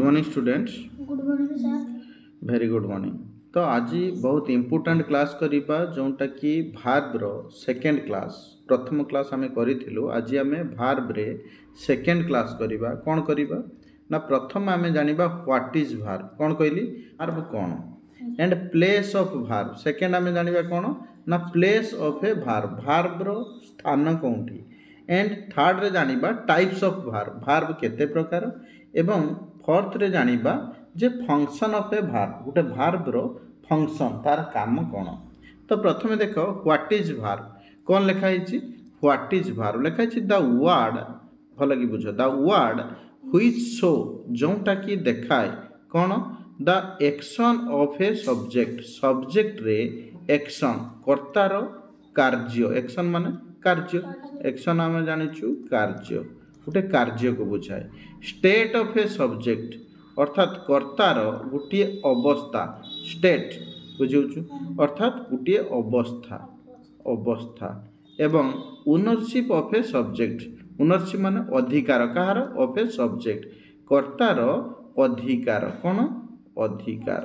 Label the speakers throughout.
Speaker 1: Morning students.
Speaker 2: Good morning sir.
Speaker 1: Very good morning. तो आज बहुत इंपोर्टेंट क्लास करिबा जोंटा कि भार्ब रो सेकंड क्लास। प्रथम क्लास आमे करिथिलु, आज आमे भार्ब रे सेकंड क्लास करिबा। कोन करिबा ना प्रथम आमे जानिबा व्हाट इज भार्ब। कोन कहली भार्ब कोन and place of verb. Second आमे जानिबा कोन ना place of a verb, verb रो स्थान कोंठी। एंड थर्ड रे जानिबा टाइप्स ऑफ भार्ब, भार्ब केते प्रकार। एवं फोर्थ रे जानिबा जे फंक्शन ऑफ ए भार्ब, गोटे भार्ब रो फंक्शन तार काम कोन। तो प्रथम देखो व्हाट इज भार्ब। कोन लिखा हिची व्हाट इज भार्ब लिखा हिची द वर्ड, भल कि बुझ द वर्ड व्हिच शो जोंटा कि देखाय कोन the action of a subject. Subject रे एक्शन कर्तार कार्य, एक्शन माने कार्य, एक्शन आमे जानिछु कार्य, गोटे कार्य को बुझाए। स्टेट ऑफ ए सब्जेक्ट अर्थात कर्तार गोटे अवस्था, स्टेट बुझाऊँ अर्थात गोटे अवस्था, अवस्था। एवं ownership of a subject, ownership माने अधिकार, कहार ऑफ ए सब्जेक्ट, कर्तार अधिकार, कौन अधिकार,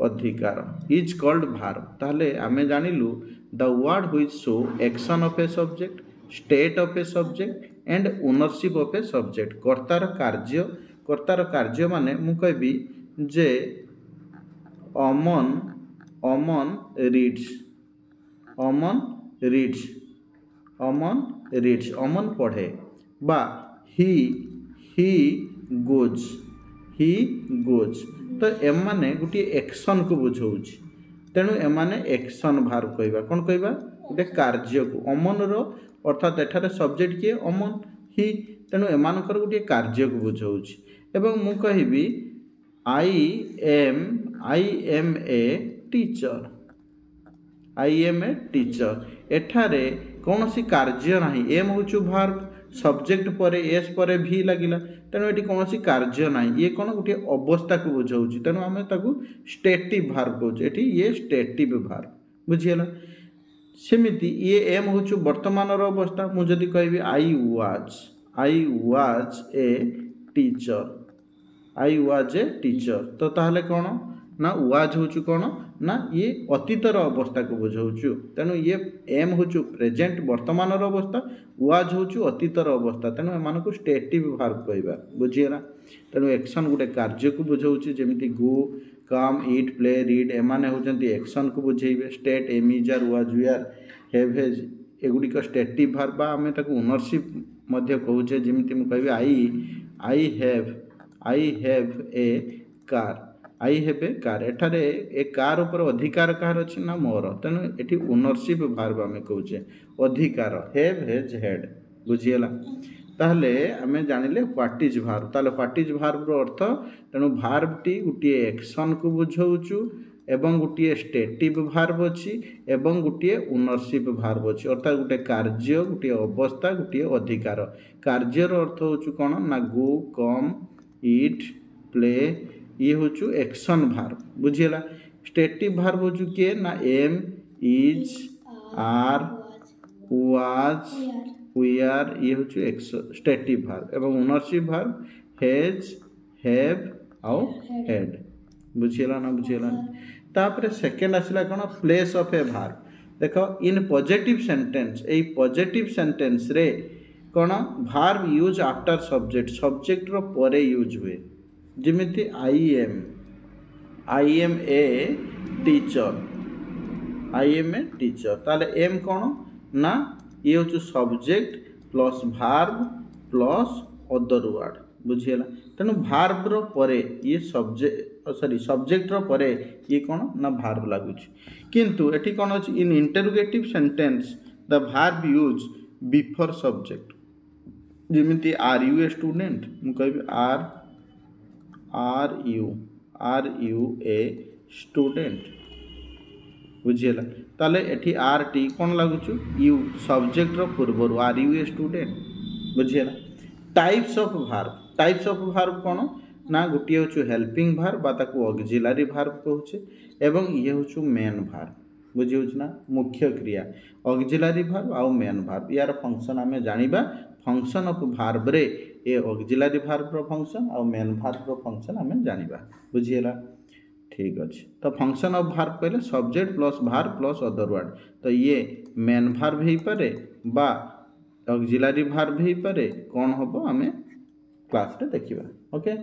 Speaker 1: अधिकार इज कॉल्ड भार्ब। ताहले आमे जानिलु the word which show action of a subject, state of a subject and ownership of a subject. कर्तार कार्य, कर्तार कार्य माने मु कहबी जे Aman, Aman reads, Aman reads, Aman reads, Aman पढ़े। बा ही गोज, ही गोज। तो एम माने गोटे एक्शन को बुझाऊँ, तेणु एमाने एक्शन भार्ब कहबा। कौन कहबा गोटे कार्य को, अमन रो अर्थात एठारे सब्जेक्ट किए अमन, ही, तेणु एमानकर गोटे कार्य को बुझाऊँ। एवं मु कहबी I am a teacher, I am a teacher. एठारे कौन सी कार्य नहीं, एम होचु भार्ब, सब्जेक्ट पर एस पर भी लगिला, तेणु ये कौन सी कार्य ना, ये कौन गोटे अवस्था को बुझाऊँ, तेणु आम ताकू स्टेटिव भार्ब कहूँ। ये स्टेटिव भार्ब बुझीगला। सेमिति ये एम होचु वर्तमान अवस्था। मुझे कहबी I was a teacher, I was a teacher, तो ताहले कौन ना वाज होचु कौन ना ये अतीतर अवस्था को बुझाऊँ। तेणु ये एम होचु प्रेजेंट वर्तमान अवस्था, वाज होचु अतीतर अवस्था, तेणु एमान स्टेटिव भार्ब कहबा बुझीगला। तेणु एक्शन गोटे कार्य को बुझाऊँ, जेमिति गो, कम, ईट, प्ले, रीड, एमाने होचंती एक्शन को बुझेइबे। State am is are, was we are, have has, एगुड़िक स्टेटिव भार्ब बा आमे ताकू ओनरशिप मध्य कहूचे। जेमिति मु कहबी I have a car, I have a car. एठारे ए कार ऊपर अधिकार कहार अछि ना मोर, तेणु एठी ओनरशिप भार्ब आमे कहूचे, अधिकार हैव हैज हैड बुझीगला। ताहले आमे जानिले व्हाट इज भार्ब। ताहले व्हाट इज भार्ब रो अर्थ, तेणु भार्ब टी गोटे एक्शन को बुझाऊचु एवं गोटे स्टेटिव भार्ब अछि एवं गोटे ओनरशिप भार्ब अछि, अर्थात गोटे कार्य, गोटे अवस्था, गोटे अधिकार। कार्यर अर्थ होचु कोन ना गो, कम, ईट, प्ले, ये होचु एक्शन भार्ब बुझीगला। स्टेटिव भार्ब होचु के ना am, is, are, was, we are, ये होचु स्टेटिव भार्ब। एवं ओनरशिप भार्ब हैज, हैव आउ हैड बुझीगला ना बुझीगला। तापर सेकंड आसला कोन प्लेस ऑफ ए भार्ब। देखो in positive sentence, a positive sentence रे कोन verb use after subject, subject रो परे यूज हुए। जेमिति I am a teacher, I am a teacher. ताले एम कोन ना ये होचु subject plus verb plus other word बुझीगला। तेणु भार्ब रो परे ये सब्जेक्ट रो परे ये कौन ना भार्ब लागुच। किंतु एठी कौन अछि in interrogative sentence the verb use before subject. जेमिति आर यू ए स्टूडेंट, मु कहबी आर यू ए स्टूडेंट बुझीगला। ताले एठी आर टी कौन लागुचु यू, सब्जेक्ट रो पूर्व आर यू ए स्टूडेंट बुझीगला। Types of verb, types of verb कौन ना गोटे हूँ हेल्पिंग भार्ब बा ताकू ऑक्सिलरी भार्ब कहूचे, एवं ये हूँ मेन भार्ब बुझी ना, मुख्य क्रिया ऑक्सिलरी भार्ब आउ मेन भार्ब। यार फंक्शन आमे जानिबा। फंक्शन ऑफ भार्ब रे ए ऑक्सिलरी वर्ब रो फंक्शन और मेन वर्ब रो फंक्शन आम जानिबा बुझीला। ठीक अच्छे तो फंक्शन ऑफ वर्ब कहले subject plus verb plus other word तो ये मेन वर्ब हो पारे बा ऑक्सिलरी वर्ब हो पारे कौन हम आम क्लास रे देखिबा ओके।